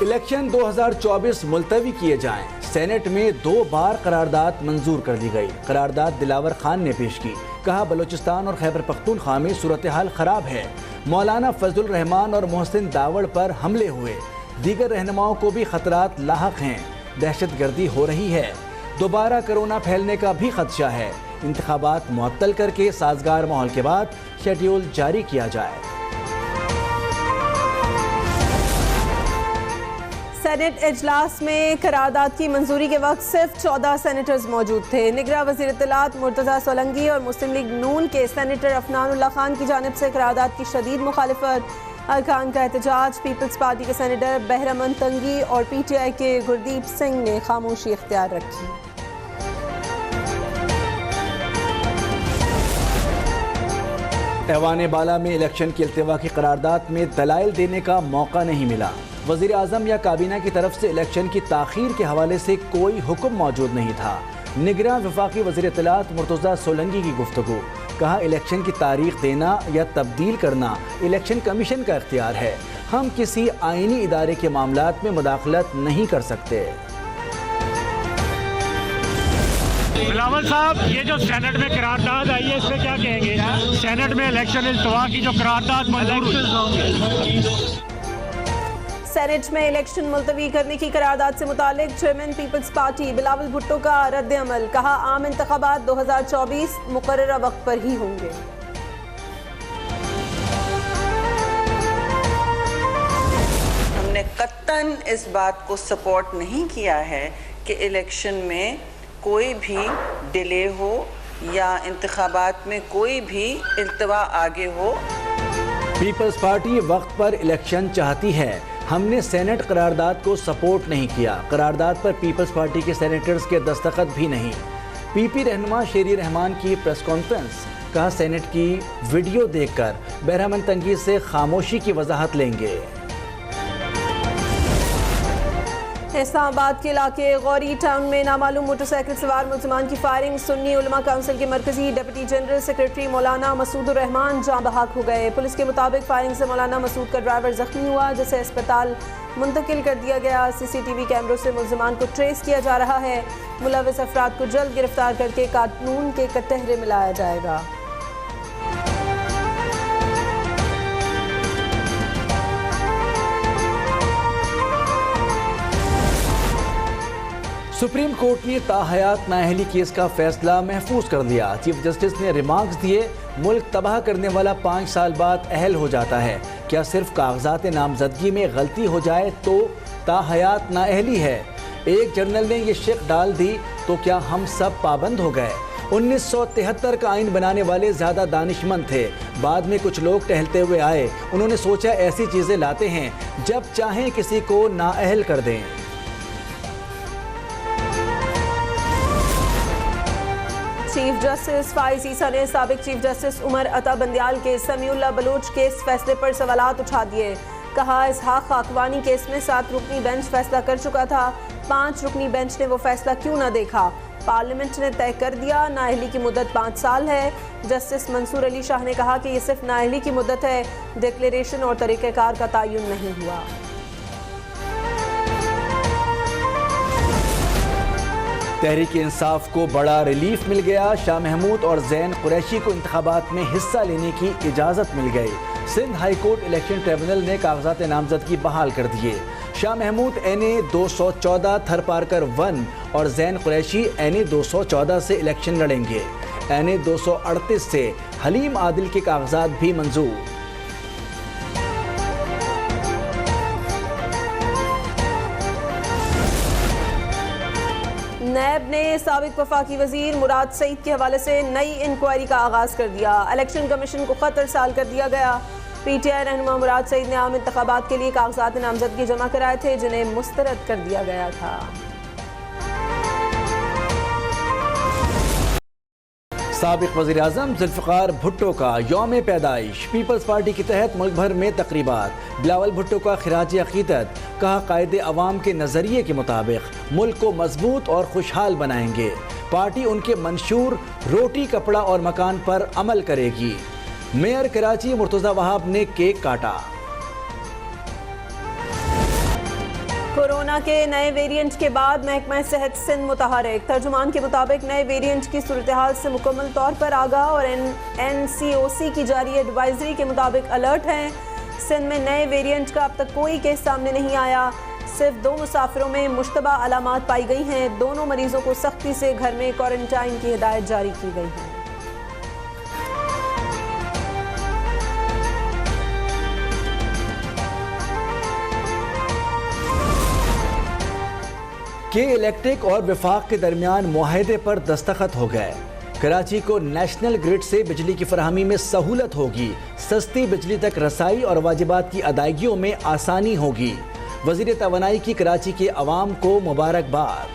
Election 2024 मुलतवी किए जाएं। Senate में 2 बार करारदाद मंजूर कर दी गई। करारदाद दिलावर खान ने पेश की। कहा बलूचिस्तान और खैबर पख्तूनख्वा में सूरत हाल खराब है। मौलाना फजलुर रहमान और मोहसिन दावड़ पर हमले हुए। दीगर रहनुमाओं को भी खतरात लाहक हैं। दहशतगर्दी हो रही है। दोबारा कोरोना फैलने का भी खदशा है। इंतखाबात मुअत्तल करके साजगार माहौल के बाद शेड्यूल जारी किया जाए। सेनेट इजलास में करारदाद की मंजूरी के वक्त सिर्फ 14 सेनेटर्स मौजूद थे। निगरां वज़ीर इत्तलात मुर्तज़ा सोलंकी और मुस्लिम लीग नून के सेनेटर अफनानुल्लाह खान की जानिब से करारदाद की शदीद मुखालिफत। अरकान का एहतजाज। पीपल्स पार्टी के सेनेटर बहरमन तंगी और PTI के गुरदीप सिंह ने खामोशी इख्तियार रखी। ऐवान बाला में इलेक्शन की इल्तिवा की करारदाद में दलाइल देने का मौका नहीं मिला। वज़ीर आज़म या काबीना की तरफ से इलेक्शन की ताख़ीर के हवाले से कोई हुक्म मौजूद नहीं था। निगरां वफाकी वज़ीर इत्तलात मुर्तज़ा सोलंकी की गुफ्तगू। कहा इलेक्शन की तारीख देना या तब्दील करना इलेक्शन कमीशन का इख्तियार है। हम किसी आईनी इदारे के मामलात में मुदाखलत नहीं कर सकते। बिलावल साहब, ये जो सेनेट में करारदाद आई है, इस पर क्या कहेंगे? सेनेट में इलेक्शन इल्तवा की जो करारदाद मंजूर हुई, सेनेट में इलेक्शन मुलतवी करने की करारदाद से मुतालिक चेयरमैन पीपल्स पार्टी बिलावल भुट्टो का रद्द अमल। कहा आम इंतखाबात 2024 मुकर्ररा वक्त पर ही होंगे। हमने कत्तन इस बात को सपोर्ट नहीं किया है कि इलेक्शन में कोई भी डिले हो या इंतखाबात में कोई भी इल्तवा आगे हो। पीपल्स पार्टी वक्त पर इलेक्शन चाहती है। हमने सेनेट करारदाद को सपोर्ट नहीं किया। करारदाद पर पीपल्स पार्टी के सेनेटर्स के दस्तखत भी नहीं। PP रहनुमा शेरी रहमान की प्रेस कॉन्फ्रेंस। कहा सेनेट की वीडियो देखकर बहरमन तंगी से खामोशी की वजाहत लेंगे। इस्लामाबाद के इलाके गौरी टाउन में नामालूम मोटरसाइकिल सवार मुल्जिमान की फायरिंग। सुन्नी उलमा काउंसिल के मरकजी डिप्टी जनरल सेक्रेटरी मौलाना मसूद रहमान जाँ बहक हो गए। पुलिस के मुताबिक फायरिंग से मौलाना मसूद का ड्राइवर जख्मी हुआ, जिसे अस्पताल मुंतकिल कर दिया गया। CCTV कैमरों से मुल्जिमान को ट्रेस किया जा रहा है। मुलविस अफराद को जल्द गिरफ्तार करके कानून के कटहरे में लाया जाएगा। सुप्रीम कोर्ट ने ताहयात नाअहली केस का फैसला महफूज कर लिया। चीफ जस्टिस ने रिमार्क्स दिए। मुल्क तबाह करने वाला 5 साल बाद अहल हो जाता है। क्या सिर्फ कागजात नामजदगी में गलती हो जाए तो ताहयात नाअहली है? एक जर्नल ने ये शिक डाल दी तो क्या हम सब पाबंद हो गए? 1973 का आइन बनाने वाले ज़्यादा दानिशमंद थे। बाद में कुछ लोग टहलते हुए आए। उन्होंने सोचा ऐसी चीज़ें लाते हैं जब चाहें किसी को नाअहल कर दें। चीफ जस्टिस फाइज ईसा ने साबिक चीफ जस्टिस उमर अता बंदियाल के समीउल्लाह बलोच केस फैसले पर सवालात उठा दिए। कहा इसहाक खाकवानी केस में 7 रुकनी बेंच फैसला कर चुका था। 5 रुकनी बेंच ने वो फैसला क्यों न देखा? पार्लियामेंट ने तय कर दिया नाअहली की मुद्दत 5 साल है। जस्टिस मंसूर अली शाह ने कहा कि ये सिर्फ नाअहली की मुद्दत है, डिक्लेरेशन और तरीक़ेकार का तयन नहीं हुआ। तहरीक इंसाफ को बड़ा रिलीफ मिल गया। शाह महमूद और जैन कुरैशी को इंतखाबात में हिस्सा लेने की इजाज़त मिल गई। Sindh high court election tribunal ने कागजात नामजदगी बहाल कर दिए। शाह महमूद NA 214 थरपारकर 1 और जैन कुरैशी NA 214 से इलेक्शन लड़ेंगे। NA 238 से हलीम आदिल के कागजात भी मंजूर। नैब ने साबिक वफाकी वजीर मुराद सईद के हवाले से नई इंक्वायरी का आगाज कर दिया। इलेक्शन कमीशन को खत अरसाल कर दिया गया। PTI रहनुमा मुराद सईद ने आम इंतखाबात के लिए कागजात नामजदगी जमा कराए थे, जिन्हें मुस्तरद कर दिया गया था। साबिक वज़ीर आज़म जुल्फ़िकार भुट्टो का यौम पैदाइश। पीपल्स पार्टी के तहत मुल्क भर में तकरीबात। बिलावल भुट्टो का खिराज अक़ीदत। कहा कायदे अवाम के नज़रिए के मुताबिक मुल्क को मजबूत और खुशहाल बनाएंगे। पार्टी उनके मंशूर रोटी कपड़ा और मकान पर अमल करेगी। मेयर कराची मुर्तज़ा वहाब ने केक काटा। कोरोना के नए वेरिएंट के बाद महकमा सेहत सिंध मुतहरिक। तर्जुमान के मुताबिक नए वेरिएंट की सूरत हाल से मुकम्मल तौर पर आगाह और NCOC की जारी एडवाइजरी के मुताबिक अलर्ट हैं। सिंध में नए वेरिएंट का अब तक कोई केस सामने नहीं आया। सिर्फ 2 मुसाफिरों में मुश्तबा अलामात पाई गई हैं। दोनों मरीजों को सख्ती से घर में क्वारंटाइन की हिदायत जारी की गई है। के इलेक्ट्रिक और विफाक के दरमियान मुआहदे पर दस्तखत हो गए। कराची को नेशनल ग्रिड से बिजली की फराहमी में सहूलत होगी। सस्ती बिजली तक रसाई और वाजिबात की अदायगियों में आसानी होगी। वज़ीर तवानाई की कराची के अवाम को मुबारकबाद।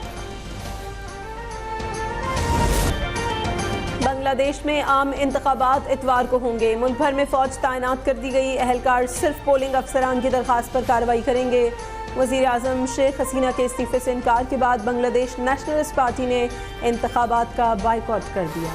बांग्लादेश में आम इंतखाबात इतवार को होंगे। मुल्क भर में फौज तैनात कर दी गई। अहलकार सिर्फ पोलिंग अफसरान की दरख्वास्त पर कार्रवाई करेंगे। वज़ीर आज़म शेख हसीना के इस्तीफे से इनकार के बाद बांग्लादेश नेशनलिस्ट पार्टी ने इंतखाबात का बायकॉट कर दिया।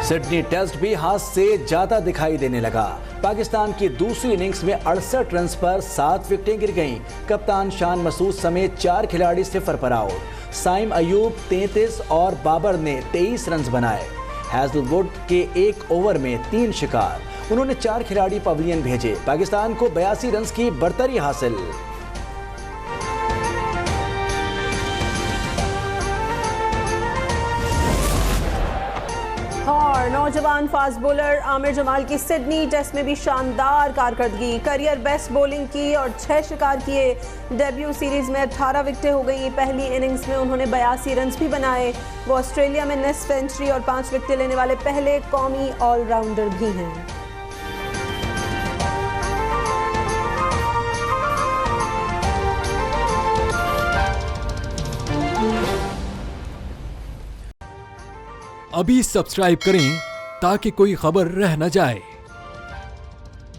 सिडनी टेस्ट भी हाथ से ज्यादा दिखाई देने लगा। पाकिस्तान की दूसरी इनिंग्स में 68 रन पर 7 विकेटें गिर गईं। कप्तान शान मसूद समेत 4 खिलाड़ी सिफर पर आउट। साइम अयूब 33 और बाबर ने 23 रन बनाए। हैजलवुड के 1 ओवर में 3 शिकार। उन्होंने 4 खिलाड़ी पवेलियन भेजे। पाकिस्तान को 82 रन की बढ़तरी हासिल। और नौजवान फास्ट बॉलर आमिर जमाल की सिडनी टेस्ट में भी शानदार कारकर्दगी। करियर बेस्ट बॉलिंग की और 6 शिकार किए। डेब्यू सीरीज में 18 विकेटें हो गई। पहली इनिंग्स में उन्होंने 82 रन भी बनाए। वो ऑस्ट्रेलिया में निस्फ सेंचुरी और 5 विकेटें लेने वाले पहले कौमी ऑलराउंडर भी हैं। अभी सब्सक्राइब करें ताकि कोई खबर रह न जाए।